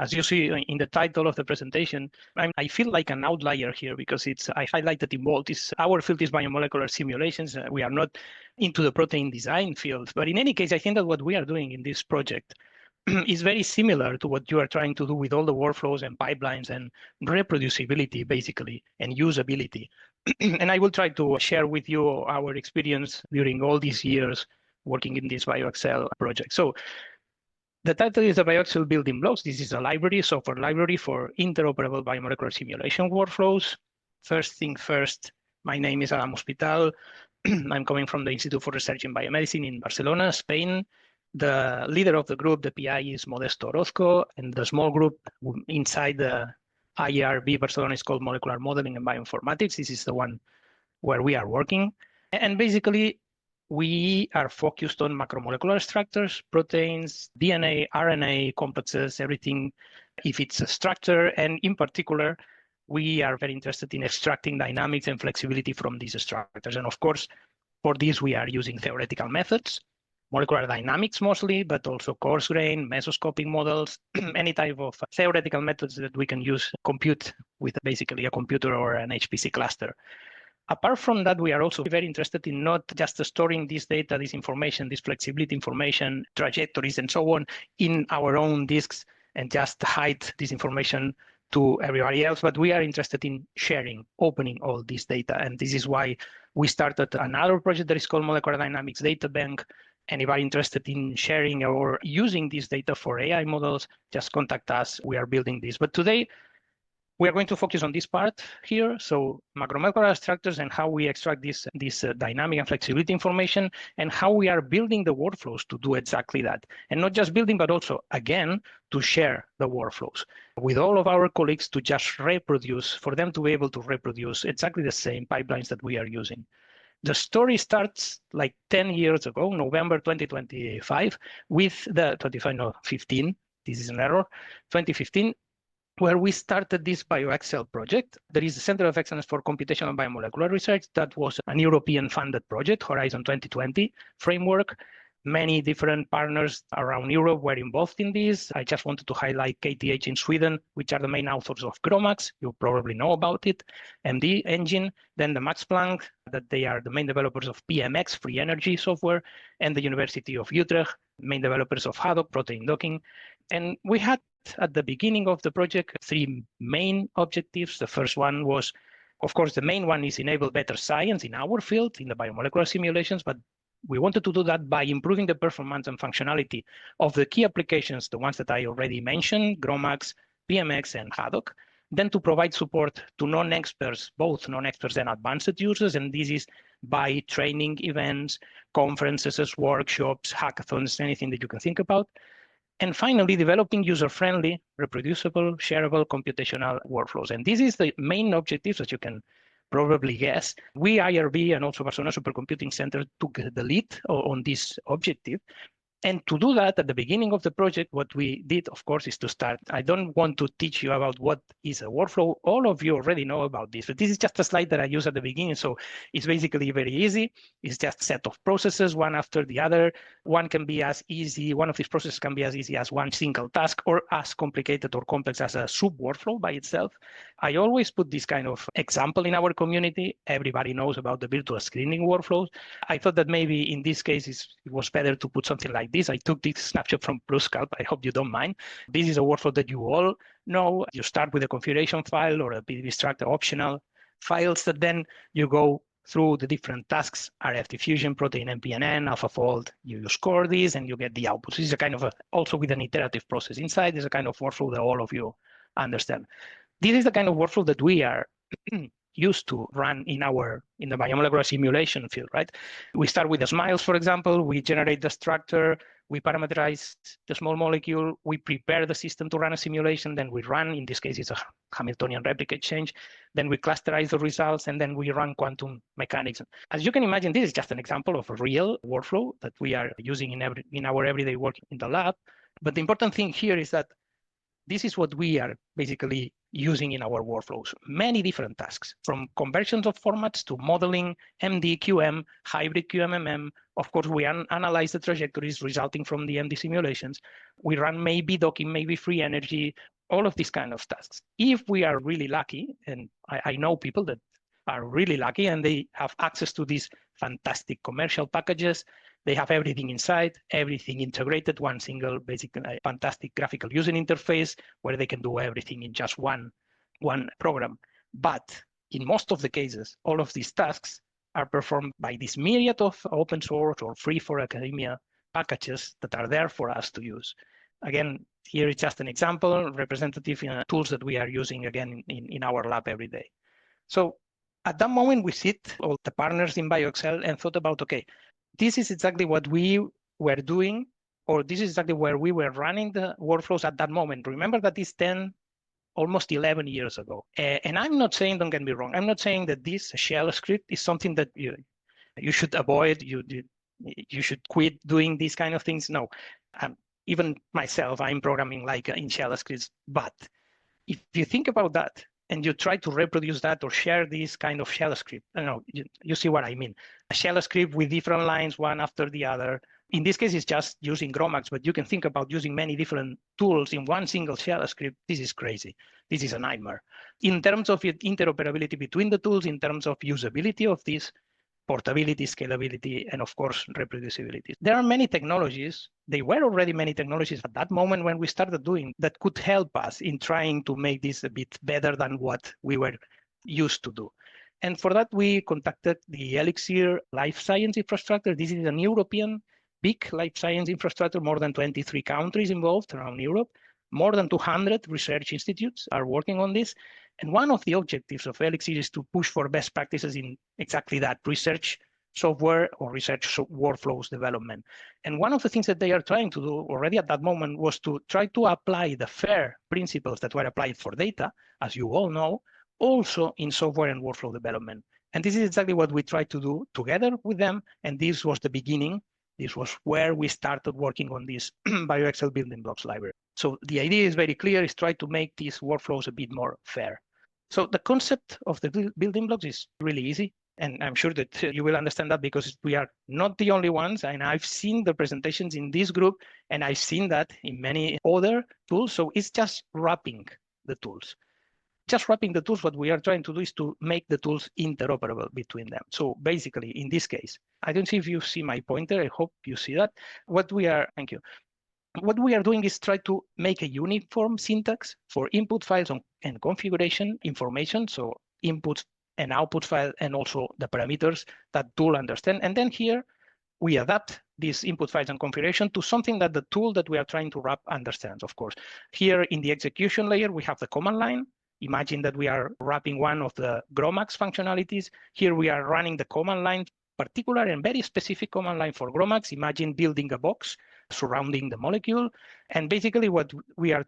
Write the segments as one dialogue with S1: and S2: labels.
S1: As you see in the title of the presentation, I feel like an outlier here because I highlighted involved. Our field is biomolecular simulations. We are not into the protein design field. But in any case, I think that what we are doing in this project is very similar to what you are trying to do with all the workflows and pipelines and reproducibility, basically, and usability. And I will try to share with you our experience during all these years working in this BioExcel project. So the title is the BioExcel Building Blocks. This is a library, software library for interoperable biomolecular simulation workflows. First thing first, my name is Adam Hospital. I'm coming from the Institute for Research in Biomedicine in Barcelona, Spain. The leader of the group, the PI, is Modesto Orozco, and the small group inside the IRB Barcelona is called Molecular Modeling and Bioinformatics. This is the one where we are working. And basically, we are focused on macromolecular structures, proteins, DNA, RNA, complexes, everything, if it's a structure. And in particular, we are very interested in extracting dynamics and flexibility from these structures. And of course, for this, we are using theoretical methods, molecular dynamics mostly, but also coarse grain, mesoscopic models, any type of theoretical methods that we can use compute with basically a computer or an HPC cluster. Apart from that, we are also very interested in not just storing this data, this information, this flexibility information, trajectories, and so on in our own disks and just hide this information to everybody else, but we are interested in sharing, opening all this data. And this is why we started another project that is called Molecular Dynamics Data Bank. Anybody interested in sharing or using this data for AI models, just contact us. We are building this. But today, we are going to focus on this part here. So macromolecular structures and how we extract this dynamic and flexibility information and how we are building the workflows to do exactly that. And not just building, but also, again, to share the workflows with all of our colleagues to just reproduce, for them to be able to reproduce exactly the same pipelines that we are using. The story starts like 10 years ago, November 2025, with the 15, this is an error, 2015, where we started this BioExcel project. There is a Center of Excellence for Computational Biomolecular Research. That was an European-funded project, Horizon 2020 framework. Many different partners around Europe were involved in this. I just wanted to highlight KTH in Sweden, which are the main authors of GROMACS. You probably know about it. MD engine, then the Max Planck, that they are the main developers of PMX, free energy software, and the University of Utrecht, main developers of Haddock, protein docking. And we had at the beginning of the project 3 main objectives. The first one was, of course, the main one is enable better science in our field, in the biomolecular simulations, but we wanted to do that by improving the performance and functionality of the key applications, the ones that I already mentioned, GROMACS, PMX, and Haddock. Then to provide support to non-experts, both non-experts and advanced users, and this is by training events, conferences, workshops, hackathons, anything that you can think about. And finally, developing user-friendly, reproducible, shareable computational workflows. And this is the main objectives, as you can probably guess. We, IRB, and also Barcelona Supercomputing Center took the lead on this objective. And to do that, at the beginning of the project, what we did, of course, is to start. I don't want to teach you about what is a workflow. All of you already know about this, but this is just a slide that I use at the beginning. So it's basically very easy. It's just a set of processes, one after the other. One can be as easy, one of these processes can be as easy as one single task or as complicated or complex as a sub-workflow by itself. I always put this kind of example in our community. Everybody knows about the virtual screening workflows. I thought that maybe in this case, it was better to put something like this. I took this snapshot from BlueScalp. I hope you don't mind. This is a workflow that you all know. You start with a configuration file or a PDB structure optional files that then you go through the different tasks, RF diffusion, protein MPNN, AlphaFold. You score these and you get the outputs. This is a kind of also with an iterative process inside. There's a kind of workflow that all of you understand. This is the kind of workflow that we are used to run in the biomolecular simulation field, right? We start with the SMILES, for example. We generate the structure, we parameterize the small molecule, we prepare the system to run a simulation, then we run, in this case, it's a Hamiltonian replicate change, then we clusterize the results, and then we run quantum mechanics. As you can imagine, this is just an example of a real workflow that we are using in our everyday work in the lab. But the important thing here is that this is what we are basically using in our workflows. Many different tasks, from conversions of formats to modeling, MD, QM, hybrid QMMM. Of course, we analyze the trajectories resulting from the MD simulations. We run maybe docking, maybe free energy. all of these kind of tasks. If we are really lucky, and I know people that are really lucky and they have access to these fantastic commercial packages, they have everything inside, everything integrated, one single basically fantastic graphical user interface where they can do everything in just one program. But in most of the cases, all of these tasks are performed by this myriad of open source or free for academia packages that are there for us to use. Again, here is just an example, representative tools that we are using again in our lab every day. So at that moment, we sit, all the partners in BioExcel, and thought about, okay, this is exactly what we were doing, or this is exactly where we were running the workflows at that moment. Remember that is 10, almost 11 years ago. And I'm not saying, don't get me wrong, I'm not saying that this shell script is something that you should avoid, you should quit doing these kind of things. No, even myself, I'm programming like in shell scripts. But if you think about that and you try to reproduce that or share this kind of shell script, I don't know, you see what I mean. A shell script with different lines, one after the other. In this case, it's just using GROMACS, but you can think about using many different tools in one single shell script. This is crazy. This is a nightmare. In terms of interoperability between the tools, in terms of usability of this, portability, scalability, and of course, reproducibility. There are many technologies. There were already many technologies at that moment when we started doing that could help us in trying to make this a bit better than what we were used to do. And for that, we contacted the Elixir Life Science Infrastructure. This is an European big life science infrastructure, more than 23 countries involved around Europe. More than 200 research institutes are working on this. And one of the objectives of Elixir is to push for best practices in exactly that, research software or research workflows development. And one of the things that they are trying to do already at that moment was to try to apply the FAIR principles that were applied for data, as you all know, also in software and workflow development. And this is exactly what we tried to do together with them. And this was the beginning. This was where we started working on this BioExcel Building Blocks library. So the idea is very clear, is try to make these workflows a bit more fair. So the concept of the building blocks is really easy. And I'm sure that you will understand that because we are not the only ones. And I've seen the presentations in this group, and I've seen that in many other tools. So it's just wrapping the tools. Just wrapping the tools, what we are trying to do is to make the tools interoperable between them. So basically, in this case, I don't see if you see my pointer. I hope you see that. Thank you. What we are doing is try to make a uniform syntax for input files and configuration information. So input and output file, and also the parameters that tool understand. And then here we adapt these input files and configuration to something that the tool that we are trying to wrap understands, of course. Here in the execution layer, we have the command line. Imagine that we are wrapping one of the GROMACS functionalities. Here we are running the command line, particular and very specific command line for GROMACS. Imagine building a box surrounding the molecule. And basically what we are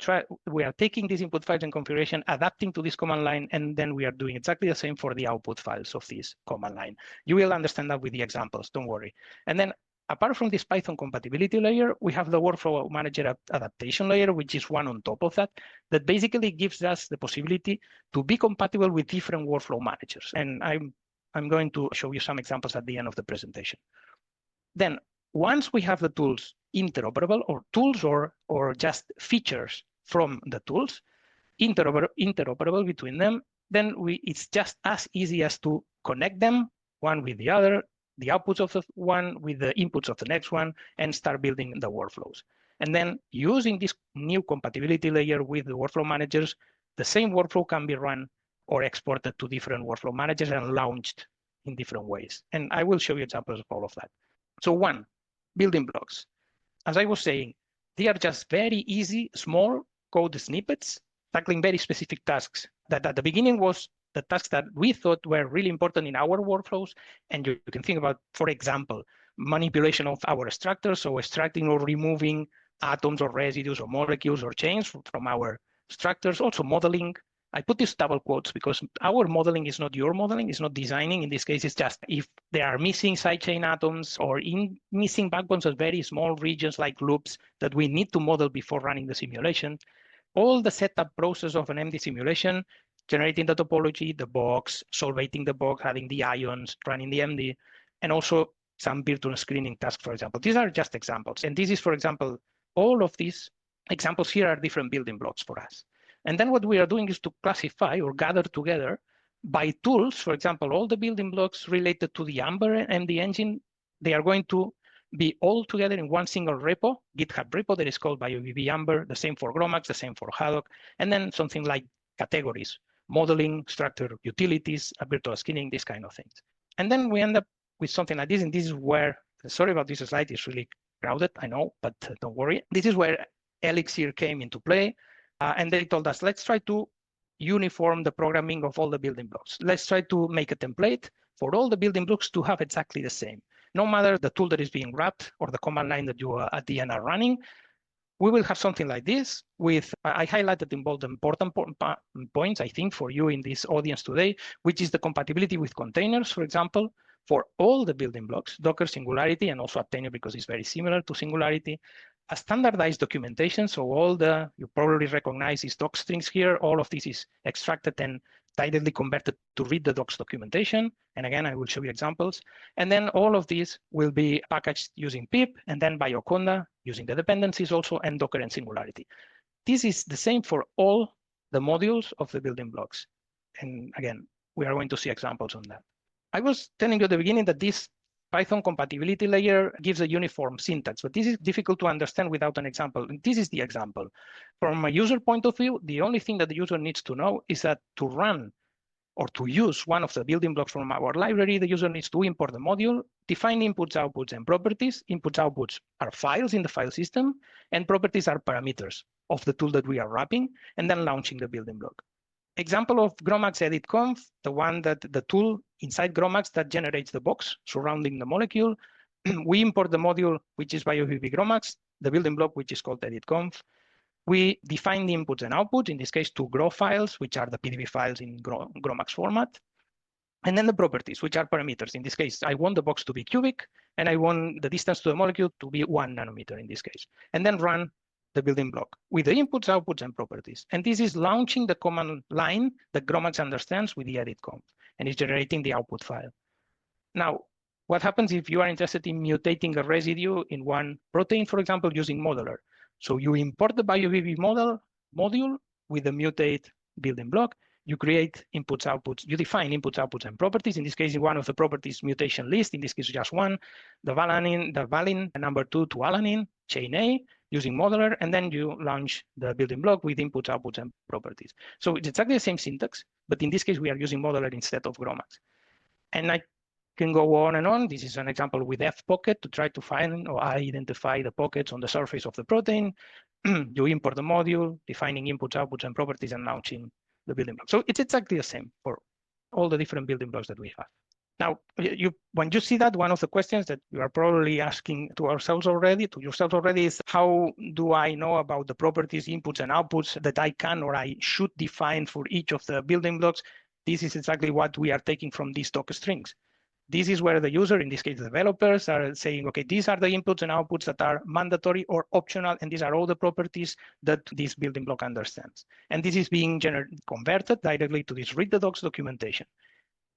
S1: taking these input files and configuration, adapting to this command line, and then we are doing exactly the same for the output files of this command line. You will understand that with the examples, don't worry. And then apart from this Python compatibility layer, we have the workflow manager adaptation layer, which is one on top of that, that basically gives us the possibility to be compatible with different workflow managers. And I'm going to show you some examples at the end of the presentation. Then once we have the tools interoperable, or tools or just features from the tools, interoperable between them, then it's just as easy as to connect them one with the other, the outputs of the one with the inputs of the next one, and start building the workflows. And then using this new compatibility layer with the workflow managers, the same workflow can be run or exported to different workflow managers and launched in different ways. And I will show you examples of all of that. So one, building blocks. As I was saying, they are just very easy, small code snippets, tackling very specific tasks that at the beginning was the tasks that we thought were really important in our workflows. And you can think about, for example, manipulation of our structures, so extracting or removing atoms or residues or molecules or chains from our structures, also modeling. I put these double quotes because our modeling is not your modeling, it's not designing. In this case, it's just if there are missing side chain atoms or missing backbones of very small regions like loops that we need to model before running the simulation. All the setup process of an MD simulation, generating the topology, the box, solvating the box, adding the ions, running the MD, and also some virtual screening tasks, for example. These are just examples. And this is, for example, all of these examples here are different building blocks for us. And then what we are doing is to classify or gather together by tools. For example, all the building blocks related to the Amber and the engine, they are going to be all together in one single repo, GitHub repo that is called BioBB Amber, the same for GROMACS, the same for Haddock, and then something like categories, modeling, structure, utilities, virtual skinning, these kind of things. And then we end up with something like this, and this is where, sorry about this slide, it's really crowded, I know, but don't worry. This is where Elixir came into play, and they told us, let's try to uniform the programming of all the building blocks. Let's try to make a template for all the building blocks to have exactly the same. No matter the tool that is being wrapped or the command line that you at the end are running, we will have something like this with, I highlighted in bold important points, I think, for you in this audience today, which is the compatibility with containers, for example, for all the building blocks, Docker Singularity, and also Aptainer because it's very similar to Singularity, a standardized documentation. So all the, you probably recognize these doc strings here. All of this is extracted and tidally converted to read the docs documentation. And again, I will show you examples. And then all of these will be packaged using pip and then Bioconda using the dependencies also and Docker and Singularity. This is the same for all the modules of the building blocks. And again, we are going to see examples on that. I was telling you at the beginning that this Python compatibility layer gives a uniform syntax, but this is difficult to understand without an example. And this is the example. From a user point of view, the only thing that the user needs to know is that to run or to use one of the building blocks from our library, the user needs to import the module, define inputs, outputs, and properties. Inputs, outputs are files in the file system, and properties are parameters of the tool that we are wrapping, and then launching the building block. Example of GROMACS edit conf, the one that the tool inside GROMACS that generates the box surrounding the molecule. We import the module, which is BioBB GROMACS, the building block, which is called edit conf. We define the inputs and outputs, in this case, two GRO files, which are the PDB files in GROMACS format. And then the properties, which are parameters. In this case, I want the box to be cubic, and I want the distance to the molecule to be 1 nanometer in this case. And then run the building block with the inputs, outputs, and properties. And this is launching the command line that GROMACS understands with the edit conf, and is generating the output file. Now, what happens if you are interested in mutating a residue in one protein, for example, using modeler? So you import the BioBB module with the mutate building block. You create inputs, outputs, you define inputs, outputs, and properties. In this case, in one of the properties mutation list, in this case, just one, the valine number 2 to alanine, chain A, using modeler, and then you launch the building block with inputs, outputs, and properties. So it's exactly the same syntax, but in this case, we are using modeler instead of GROMACS. And I can go on and on. This is an example with fpocket to try to find or identify the pockets on the surface of the protein. You import the module, defining inputs, outputs, and properties, and launching the building block. So it's exactly the same for all the different building blocks that we have. Now, when you see that, one of the questions that you are probably asking to yourselves already is, how do I know about the properties, inputs, and outputs that I can or I should define for each of the building blocks? This is exactly what we are taking from these doc strings. This is where the user, in this case, the developers, are saying, okay, these are the inputs and outputs that are mandatory or optional, and these are all the properties that this building block understands. And this is being converted directly to this read the docs documentation.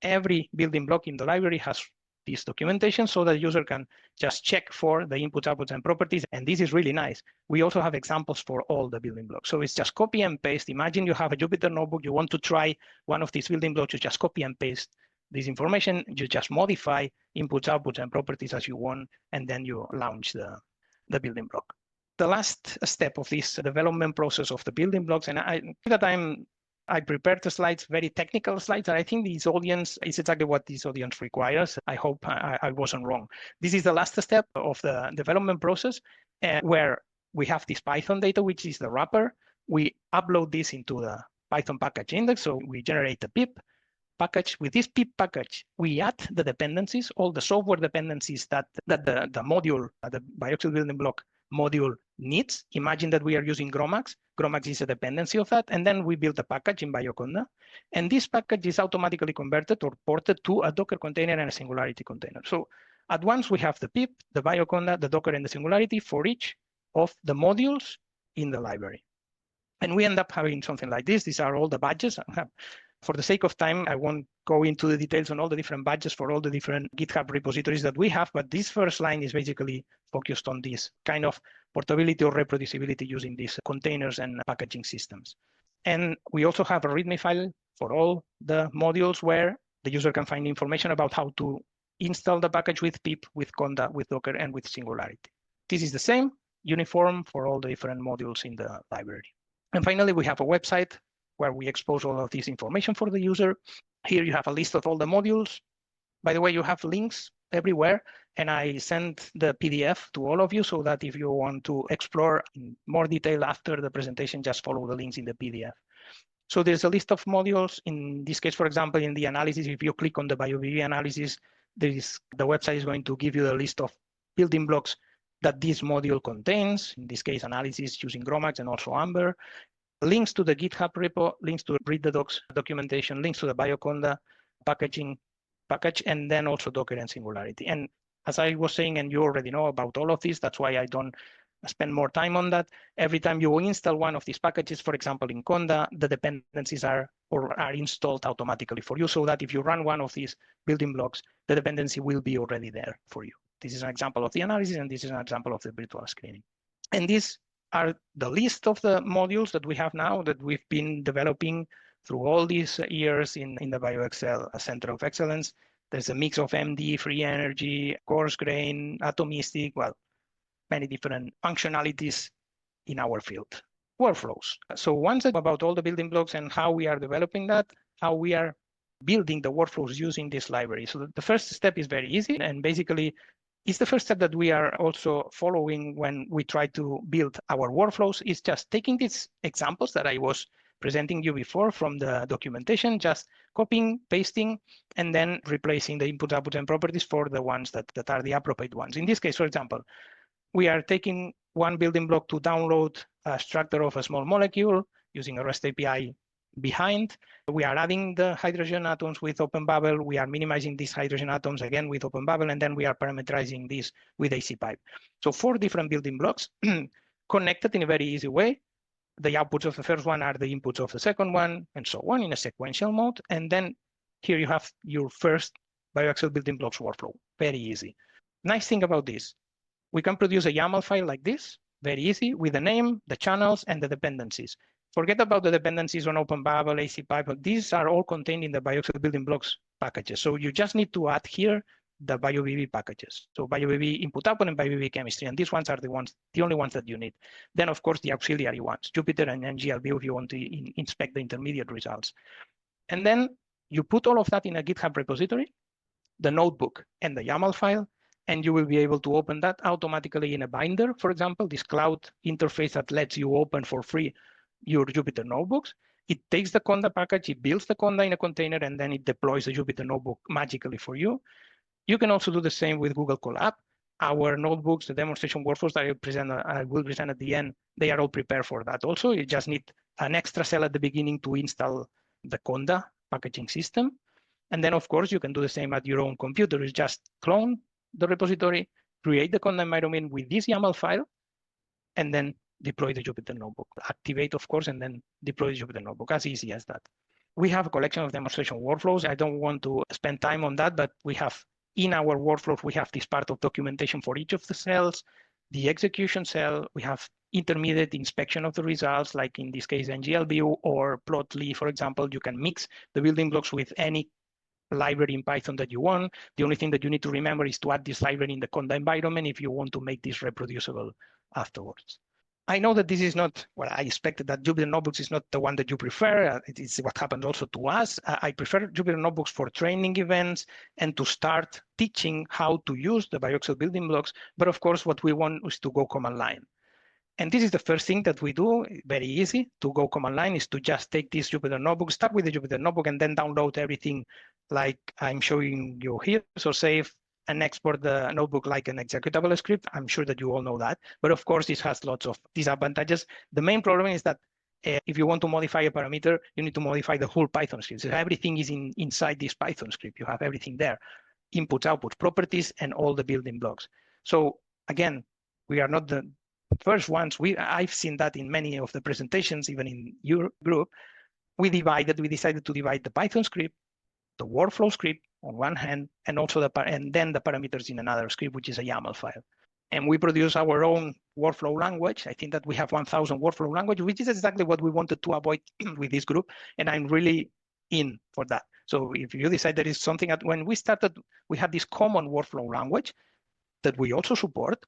S1: Every building block in the library has this documentation so that the user can just check for the inputs, outputs, and properties. And this is really nice. We also have examples for all the building blocks. So it's just copy and paste. Imagine you have a Jupyter notebook. You want to try one of these building blocks. You just copy and paste this information. You just modify inputs, outputs, and properties as you want, and then you launch the building block. The last step of this development process of the building blocks, and I prepared the slides, very technical slides, and I think this audience is exactly what this audience requires. I hope I wasn't wrong. This is the last step of the development process where we have this Python data, which is the wrapper. We upload this into the Python package index. So we generate the pip package. With this pip package, we add the dependencies, all the software dependencies that the module, the BioExcel Building Block module needs. Imagine that we are using GROMACS. GROMACS is a dependency of that. And then we build a package in Bioconda. And this package is automatically converted or ported to a Docker container and a Singularity container. So at once we have the pip, the Bioconda, the Docker, and the Singularity for each of the modules in the library. And we end up having something like this. These are all the badges. For the sake of time, I won't go into the details on all the different badges for all the different GitHub repositories that we have, but this first line is basically focused on this kind of portability or reproducibility using these containers and packaging systems. And we also have a README file for all the modules where the user can find information about how to install the package with pip, with Conda, with Docker, and with Singularity. This is the same, uniform for all the different modules in the library. And finally, we have a website where we expose all of this information for the user. Here you have a list of all the modules. By the way, you have links everywhere, and I sent the PDF to all of you so that if you want to explore in more detail after the presentation, just follow the links in the PDF. So there's a list of modules. In this case, for example, in the analysis, if you click on the BioBB analysis, the website is going to give you the list of building blocks that this module contains, in this case, analysis using GROMACS and also Amber, links to the GitHub repo, links to read the docs documentation, links to the BioConda package, and then also Docker and Singularity. And as I was saying, and you already know about all of this, that's why I don't spend more time on that. Every time you install one of these packages, for example, in Conda, the dependencies are installed automatically for you, so that if you run one of these building blocks, the dependency will be already there for you. This is an example of the analysis, and this is an example of the virtual screening. And these are the list of the modules that we have now that we've been developing through all these years in the BioExcel Center of Excellence. There's a mix of MD, free energy, coarse grain, atomistic, well, many different functionalities in our field. Workflows. So once about all the building blocks and how we are developing that, how we are building the workflows using this library. So the first step is very easy, and basically it's the first step that we are also following when we try to build our workflows, is just taking these examples that I was presenting you before from the documentation, just copying, pasting, and then replacing the inputs, outputs, and properties for the ones that are the appropriate ones. In this case, for example, we are taking one building block to download a structure of a small molecule using a REST API behind. We are adding the hydrogen atoms with OpenBubble. We are minimizing these hydrogen atoms again with OpenBubble, and then we are parameterizing this with AC pipe. So 4 different building blocks connected in a very easy way. The outputs of the first one are the inputs of the second one, and so on in a sequential mode. And then here you have your first BioExcel Building Blocks workflow. Very easy. Nice thing about this, we can produce a YAML file like this, very easy, with the name, the channels, and the dependencies. Forget about the dependencies on OpenBubble, AC pipe. These are all contained in the BioExcel Building Blocks packages. So you just need to add here the BioBB packages. So BioBB input output and BioBB chemistry. And these ones are the only ones that you need. Then, of course, the auxiliary ones, Jupyter and NGLB if you want to inspect the intermediate results. And then you put all of that in a GitHub repository, the notebook and the YAML file, and you will be able to open that automatically in a binder, for example, this cloud interface that lets you open for free your Jupyter notebooks. It takes the Conda package, it builds the Conda in a container, and then it deploys the Jupyter notebook magically for you. You can also do the same with Google Colab. Our notebooks, the demonstration workflows that I will present at the end, they are all prepared for that also. You just need an extra cell at the beginning to install the Conda packaging system. And then, of course, you can do the same at your own computer. You just clone the repository, create the Conda environment with this YAML file, and then deploy the Jupyter notebook. Activate, of course, and then deploy the Jupyter notebook, as easy as that. We have a collection of demonstration workflows. I don't want to spend time on that, but we have in our workflows, we have this part of documentation for each of the cells, the execution cell, we have intermediate inspection of the results, like in this case, NGLB or Plotly, for example. You can mix the building blocks with any library in Python that you want. The only thing that you need to remember is to add this library in the Conda environment if you want to make this reproducible afterwards. I know that this is not, well, I expected that Jupyter Notebooks is not the one that you prefer. It is what happened also to us. I prefer Jupyter Notebooks for training events and to start teaching how to use the BioExcel building blocks. But of course, what we want is to go command line. And this is the first thing that we do, very easy, to go command line, is to just take this Jupyter Notebook, start with the Jupyter Notebook, and then download everything like I'm showing you here. So save and export the notebook like an executable script. I'm sure that you all know that. But of course, this has lots of disadvantages. The main problem is that if you want to modify a parameter, you need to modify the whole Python script. So everything is inside this Python script. You have everything there, inputs, outputs, properties, and all the building blocks. So again, we are not the first ones. I've seen that in many of the presentations, even in your group. We decided to divide the Python script, the workflow script on one hand, and also then the parameters in another script, which is a YAML file. and we produce our own workflow language. I think that we have 1,000 workflow language, which is exactly what we wanted to avoid with this group. And I'm really in for that. So if you decide there is something when we started, we had this common workflow language that we also support,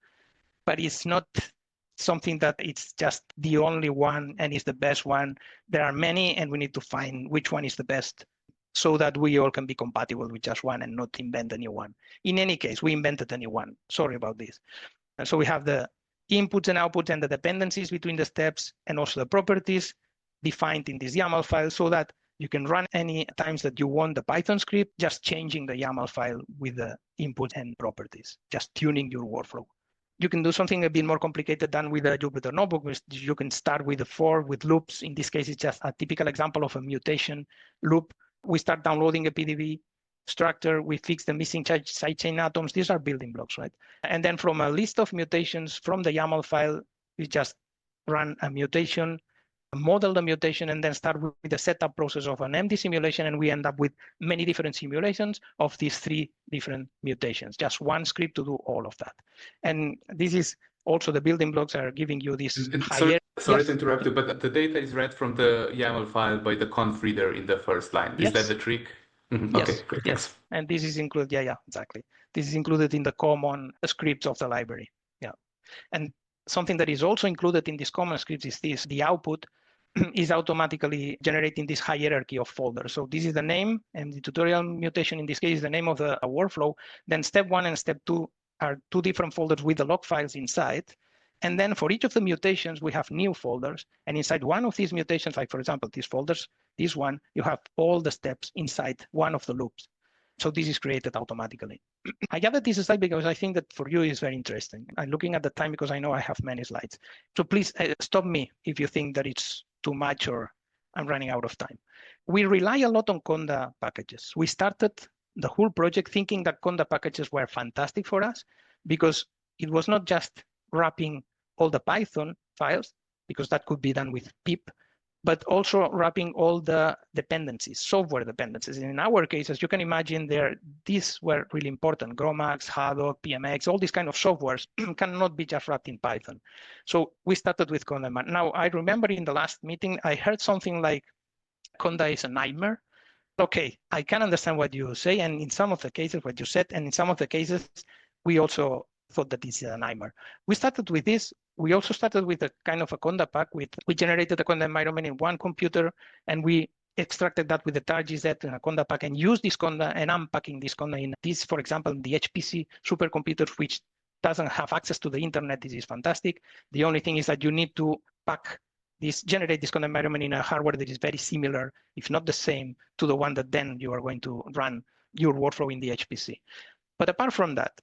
S1: but it's not something that it's just the only one and is the best one. There are many, and we need to find which one is the best so that we all can be compatible with just one and not invent a new one. In any case, we invented a new one. Sorry about this. And so we have the inputs and outputs and the dependencies between the steps and also the properties defined in this YAML file so that you can run any times that you want the Python script, just changing the YAML file with the inputs and properties, just tuning your workflow. You can do something a bit more complicated than with a Jupyter Notebook. You can start with a for with loops. In this case, it's just a typical example of a mutation loop. We start downloading a PDB structure. We fix the missing sidechain atoms. These are building blocks, right? And then from a list of mutations from the YAML file, we just run a mutation, model the mutation, and then start with the setup process of an empty simulation, and we end up with many different simulations of these 3 different mutations, just one script to do all of that. And this is also the building blocks are giving you this higher...
S2: Sorry to interrupt you, but the data is read from the YAML file by the conf reader in the first line. Is that the trick?
S1: Mm-hmm.
S2: Yes.
S1: Okay, great. Yes, and this is included, exactly. This is included in the common scripts of the library. Yeah, and something that is also included in this common scripts is this, the output is automatically generating this hierarchy of folders. So this is the name, and the tutorial mutation in this case is the name of the workflow. Then step 1 and step 2 are 2 different folders with the log files inside. And then for each of the mutations, we have new folders. And inside one of these mutations, like for example, these folders, this one, you have all the steps inside one of the loops. So this is created automatically. I gathered this slide because I think that for you is very interesting. I'm looking at the time because I know I have many slides. So please stop me if you think that it's too much or I'm running out of time. We rely a lot on Conda packages. We started the whole project thinking that Conda packages were fantastic for us because it was not just wrapping all the Python files, because that could be done with pip, but also wrapping all the dependencies, software dependencies. And in our case, as you can imagine, these were really important. Gromax, Haddock, PMX, all these kind of softwares cannot be just wrapped in Python. So we started with Conda. Now, I remember in the last meeting, I heard something like, Conda is a nightmare. Okay, I can understand what you say, and in some of the cases, what you said, and in some of the cases, we also thought that this is a nightmare. We started with this. We also started with a kind of a Conda pack. We generated a Conda environment in one computer, and we extracted that with the targz in a Conda pack and used this Conda and unpacking this Conda in this, for example, the HPC supercomputer, which doesn't have access to the internet. This is fantastic. The only thing is that you need to generate this Conda environment in a hardware that is very similar, if not the same, to the one that then you are going to run your workflow in the HPC. But apart from that,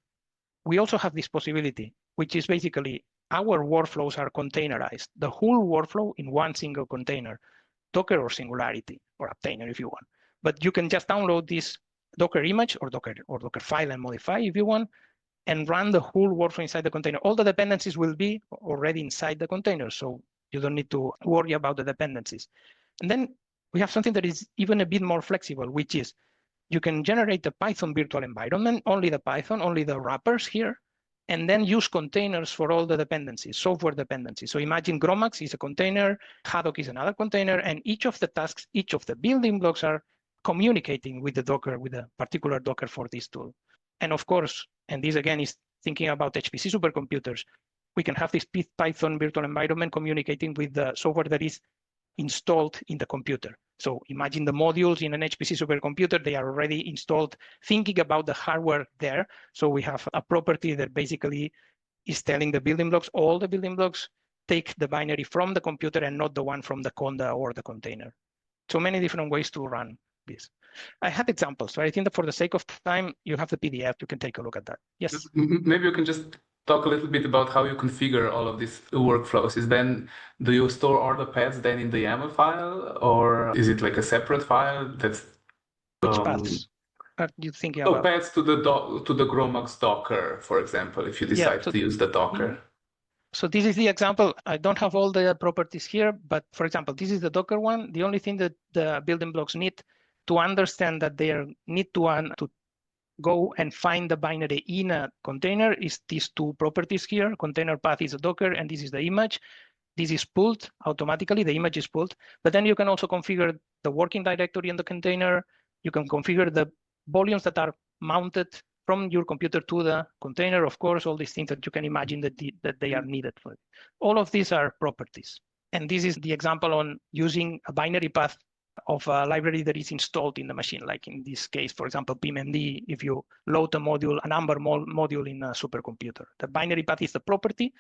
S1: we also have this possibility, which is basically our workflows are containerized, the whole workflow in one single container, Docker or Singularity, or Obtainer if you want. But you can just download this Docker image or Docker file and modify if you want, and run the whole workflow inside the container. All the dependencies will be already inside the container, so you don't need to worry about the dependencies. And then we have something that is even a bit more flexible, which is you can generate the Python virtual environment, only the Python, only the wrappers here, and then use containers for all the dependencies, software dependencies. So imagine Gromax is a container, Haddock is another container, and each of the tasks, each of the building blocks are communicating with the Docker, with a particular Docker for this tool. And of course, and this again is thinking about HPC supercomputers, we can have this Python virtual environment communicating with the software that is installed in the computer. So imagine the modules in an HPC supercomputer, they are already installed, thinking about the hardware there. So we have a property that basically is telling the building blocks, all the building blocks take the binary from the computer and not the one from the Conda or the container. So many different ways to run this. I had examples, so I think that for the sake of time, you have the PDF, you can take a look at that. Yes.
S2: Maybe you can just talk a little bit about how you configure all of these workflows. Do you store all the paths then in the YAML file, or is it like a separate file that's...
S1: Which paths are you thinking about?
S2: Paths to the Gromax Docker, for example, if you decide to use the Docker.
S1: So this is the example. I don't have all the properties here, but for example, this is the Docker one. The only thing that the building blocks need to understand that they need to go and find the binary in a container is these two properties here. Container path is a Docker, and this is the image. This is pulled automatically, the image is pulled, but then you can also configure the working directory in the container. You can configure the volumes that are mounted from your computer to the container, of course, all these things that you can imagine that they are needed for it. All of these are properties. And this is the example on using a binary path of a library that is installed in the machine, like in this case, for example, PIMMD, if you load a module, a number module in a supercomputer. The binary path is the property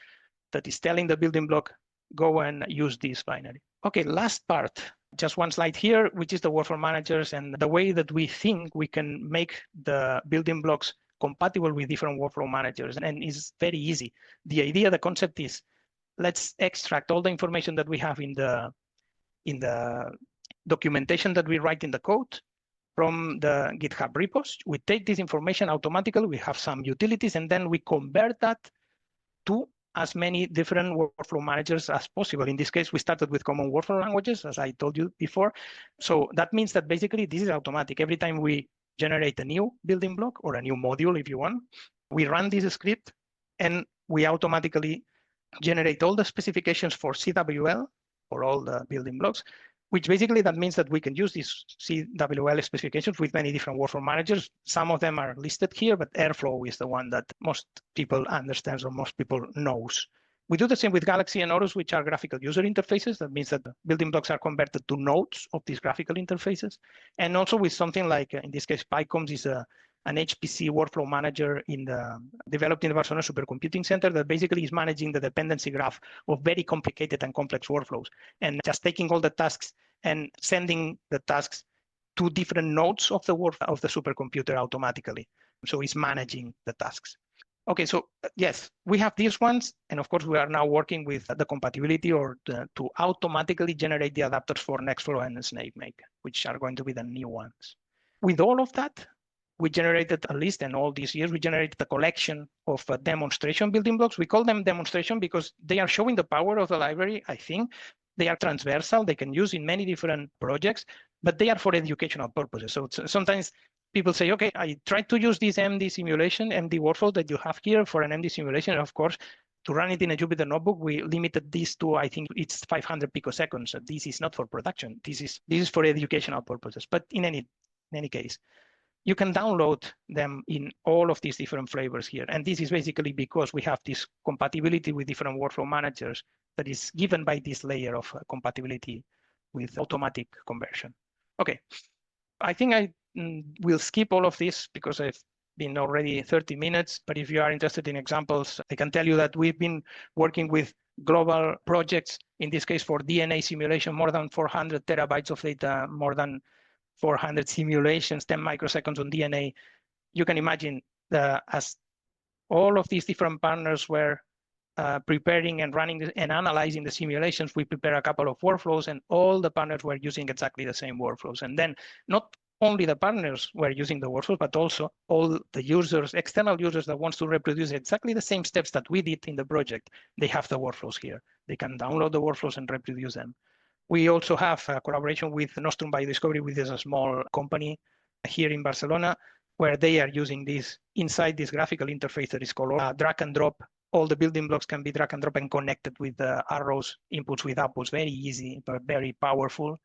S1: that is telling the building block, go and use this binary. Okay, last part, just one slide here, which is the workflow managers and the way that we think we can make the building blocks compatible with different workflow managers. And it's very easy. The idea, the concept is, let's extract all the information that we have in the documentation that we write in the code from the GitHub repos. We take this information automatically, we have some utilities, and then we convert that to as many different workflow managers as possible. In this case, we started with common workflow languages, as I told you before. So that means that basically this is automatic. Every time we generate a new building block or a new module, if you want, we run this script and we automatically generate all the specifications for CWL for all the building blocks, which basically that means that we can use these CWL specifications with many different workflow managers. Some of them are listed here, but Airflow is the one that most people understands or most people knows. We do the same with Galaxy and Horus, which are graphical user interfaces. That means that the building blocks are converted to nodes of these graphical interfaces. And also with something like, in this case, PyComs is an HPC workflow manager developed in the Barcelona Supercomputing Center that basically is managing the dependency graph of very complicated and complex workflows, and just taking all the tasks and sending the tasks to different nodes of the supercomputer automatically. So it's managing the tasks. Okay, so yes, we have these ones, and of course we are now working with the compatibility to automatically generate the adapters for Nextflow and SnakeMake, which are going to be the new ones. With all of that, we generated a list, and all these years we generated a collection of demonstration building blocks. We call them demonstration because they are showing the power of the library, I think. They are transversal, they can use in many different projects, but they are for educational purposes. So sometimes people say, okay, I tried to use this MD simulation, MD workflow that you have here for an MD simulation. And of course, to run it in a Jupyter notebook, we limited this to, I think it's 500 picoseconds. So this is not for production. This is for educational purposes. But in any case, you can download them in all of these different flavors here. And this is basically because we have this compatibility with different workflow managers that is given by this layer of compatibility with automatic conversion. Okay, I think I will skip all of this because I've been already 30 minutes, but if you are interested in examples, I can tell you that we've been working with global projects, in this case for DNA simulation, more than 400 terabytes of data, more than 400 simulations, 10 microseconds on DNA. You can imagine as all of these different partners were preparing and running and analyzing the simulations, we prepare a couple of workflows, and all the partners were using exactly the same workflows. And then not only the partners were using the workflows, but also all the users, external users that wants to reproduce exactly the same steps that we did in the project. They have the workflows here. They can download the workflows and reproduce them. We also have a collaboration with Nostrum Biodiscovery, which is a small company here in Barcelona, where they are using this inside this graphical interface that is called drag and drop. All the building blocks can be drag and drop and connected with the arrows, inputs with outputs, very easy, but very powerful.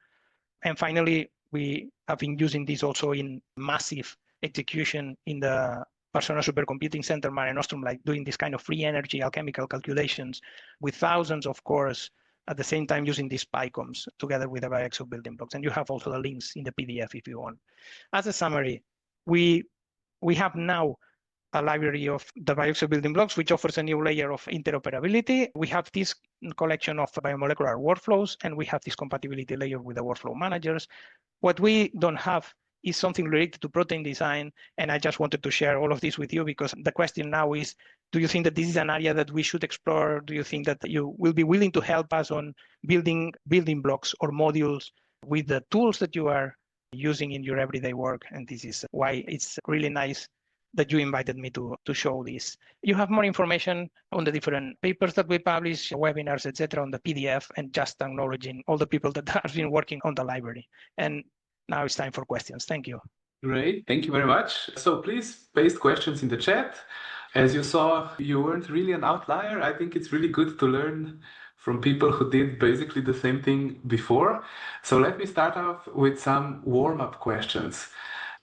S1: And finally, we have been using this also in massive execution in the Barcelona Supercomputing Center, Mare Nostrum, like doing this kind of free energy alchemical calculations with thousands of cores at the same time using these PyComs together with the BioExcel Building Blocks. And you have also the links in the PDF if you want. As a summary, we have now a library of the BioExcel Building Blocks, which offers a new layer of interoperability. We have this collection of biomolecular workflows, and we have this compatibility layer with the workflow managers. What we don't have is something related to protein design, and I just wanted to share all of this with you because the question now is, do you think that this is an area that we should explore? Do you think that you will be willing to help us on building building blocks or modules with the tools that you are using in your everyday work? And this is why it's really nice that you invited me to show this. You have more information on the different papers that we publish, webinars, etc., on the PDF, and just acknowledging all the people that have been working on the library. And now it's time for questions. Thank you.
S2: Great, thank you very much. So please paste questions in the chat. As you saw, you weren't really an outlier. I think it's really good to learn from people who did basically the same thing before. So let me start off with some warm-up questions.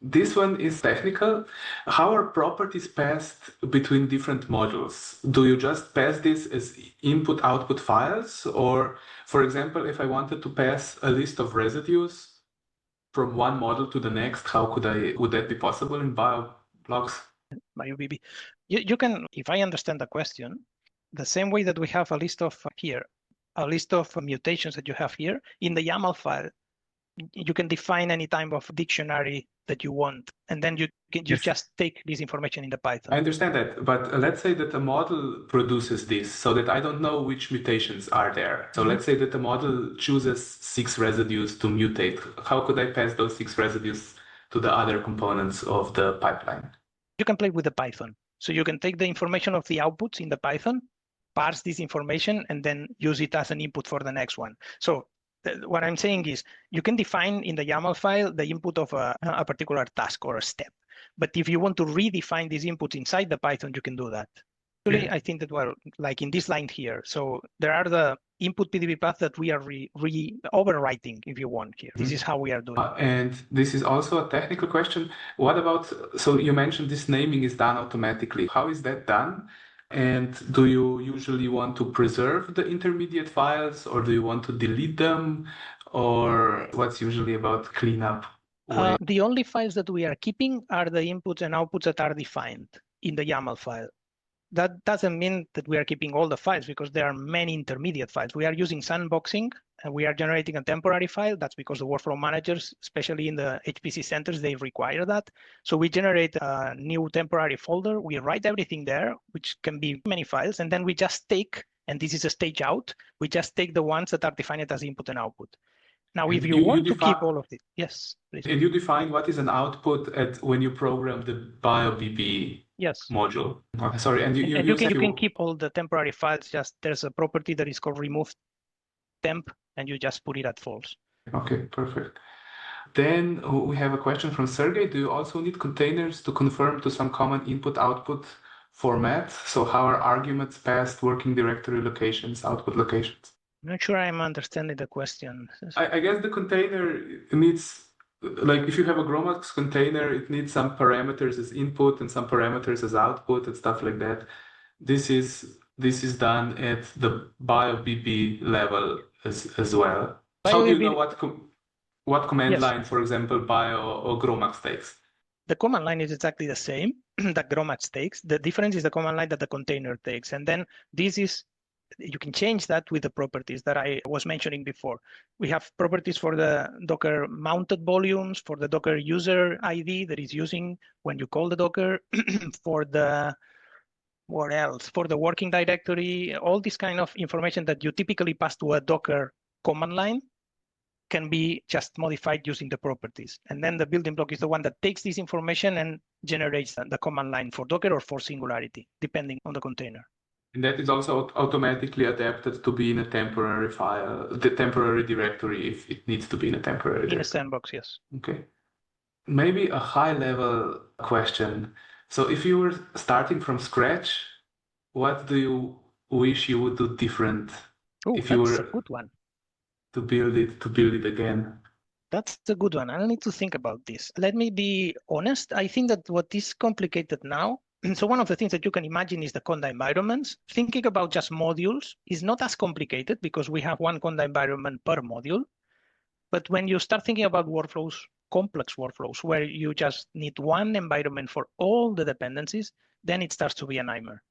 S2: This one is technical. How are properties passed between different modules? Do you just pass this as input-output files? Or, for example, if I wanted to pass a list of residues from one model to the next, would that be possible in BioBlocks?
S1: BioBB. You can, if I understand the question, the same way that we have a list of here, a list of mutations that you have here, in the YAML file, you can define any type of dictionary that you want, and then you
S2: Yes.
S1: just take this information in the Python.
S2: I understand that, but let's say that a model produces this so that I don't know which mutations are there. So let's say that the model chooses 6 residues to mutate. How could I pass those 6 residues to the other components of the pipeline?
S1: You can play with the Python. So you can take the information of the outputs in the Python, parse this information, and then use it as an input for the next one. So what I'm saying is you can define in the YAML file the input of a particular task or a step. But if you want to redefine these inputs inside the Python, you can do that. Actually,
S2: Yeah.
S1: I think that we're like in this line here. So there are the input PDB paths that we are overwriting, if you want here. This is how we are doing.
S2: And this is also a technical question. What about, so you mentioned this naming is done automatically. How is that done? And do you usually want to preserve the intermediate files, or do you want to delete them? Or what's usually about cleanup?
S1: The only files that we are keeping are the inputs and outputs that are defined in the YAML file. That doesn't mean that we are keeping all the files because there are many intermediate files. We are using sandboxing and we are generating a temporary file. That's because the workflow managers, especially in the HPC centers, they require that. So we generate a new temporary folder. We write everything there, which can be many files. And then we just take, and this is a stage out, we just take the ones that are defined as input and output. Now, if you want to keep all of it, yes, please.
S2: And you define what is an output when you program the BioBB module. Sorry, and
S1: you can keep all the temporary files. Just there's a property that is called remove temp, and you just put it at false.
S2: Okay, perfect. Then we have a question from Sergey. Do you also need containers to confirm to some common input-output format? So how are arguments passed, working directory locations, output locations?
S1: I'm not sure I'm understanding the question.
S2: I guess the container needs, like if you have a Gromax container, it needs some parameters as input and some parameters as output and stuff like that. This is done at the BioBB level as well. How do you know what command line, for example, Bio or Gromax takes?
S1: The command line is exactly the same that Gromax takes. The difference is the command line that the container takes. And then you can change that with the properties that I was mentioning before. We have properties for the Docker mounted volumes, for the Docker user ID that is using when you call the Docker, for the, what else? For the working directory, all this kind of information that you typically pass to a Docker command line can be just modified using the properties. And then the building block is the one that takes this information and generates the command line for Docker or for Singularity, depending on the container.
S2: And that is also automatically adapted to be in a temporary file, the temporary directory, if it needs to be in a temporary directory.
S1: In a sandbox, yes.
S2: Okay. Maybe a high-level question. So if you were starting from scratch, what do you wish you would do different if you were
S1: a good one.
S2: to build it again?
S1: That's a good one. I'll need to think about this. Let me be honest. I think that what is complicated now, so one of the things that you can imagine is the Conda environments. Thinking about just modules is not as complicated because we have one Conda environment per module. But when you start thinking about workflows, complex workflows, where you just need one environment for all the dependencies, then it starts to be a nightmare.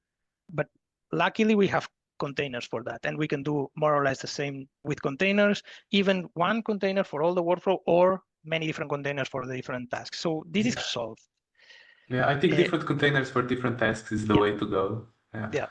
S1: But luckily, we have containers for that. And we can do more or less the same with containers, even one container for all the workflow or many different containers for the different tasks. So this is solved.
S2: Yeah, I think different containers for different tasks is the way to go.
S1: Yeah,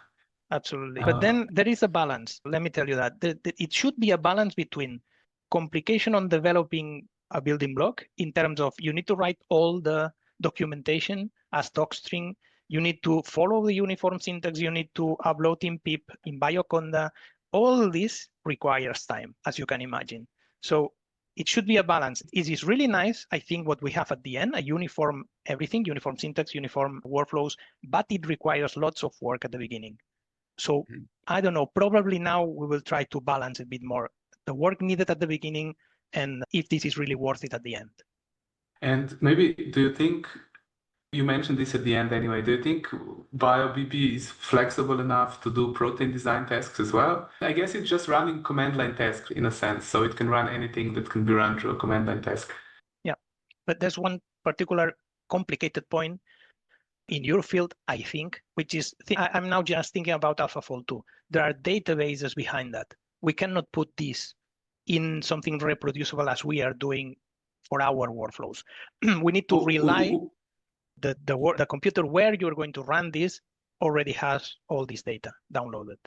S1: absolutely. But then there is a balance. Let me tell you that. It should be a balance between complication on developing a building block in terms of you need to write all the documentation as docstring. You need to follow the uniform syntax. You need to upload in pip, in bioconda. All this requires time, as you can imagine. So it should be a balance. It is really nice, I think, what we have at the end, a uniform everything, uniform syntax, uniform workflows, but it requires lots of work at the beginning. So I don't know, probably now we will try to balance a bit more the work needed at the beginning and if this is really worth it at the end.
S2: And maybe, do you think, you mentioned this at the end anyway, do you think BioBB is flexible enough to do protein design tasks as well? I guess it's just running command line tasks in a sense, so it can run anything that can be run through a command line task.
S1: Yeah, but there's one particular complicated point in your field, I think, which is, I'm now just thinking about AlphaFold 2. There are databases behind that. We cannot put this in something reproducible as we are doing for our workflows. We need to rely the computer where you're going to run this already has all this data downloaded.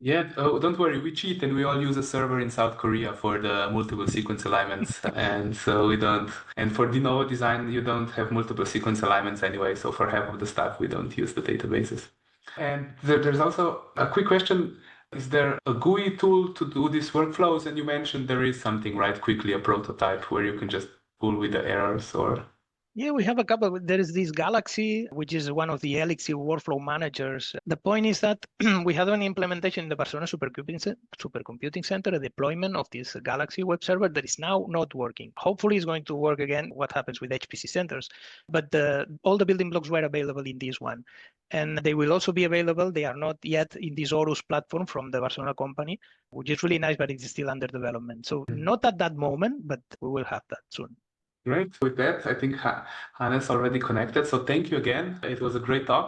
S2: Yeah, oh, don't worry, we cheat and we all use a server in South Korea for the multiple sequence alignments. And so we don't, and for de novo design, you don't have multiple sequence alignments anyway. So for half of the stuff, we don't use the databases. And there's also a quick question. Is there a GUI tool to do these workflows? And you mentioned there is something, right? Quickly, a prototype where you can just pull with the errors or...
S1: Yeah, we have a couple. There is this Galaxy, which is one of the Elixir workflow managers. The point is that we had an implementation in the Barcelona Supercomputing Center, a deployment of this Galaxy web server that is now not working. Hopefully it's going to work again, what happens with HPC centers. But all the building blocks were available in this one. And they will also be available. They are not yet in this Horus platform from the Barcelona company, which is really nice, but it's still under development. So not at that moment, but we will have that soon.
S2: Great. With that, I think Hannes already connected. So thank you again. It was a great talk.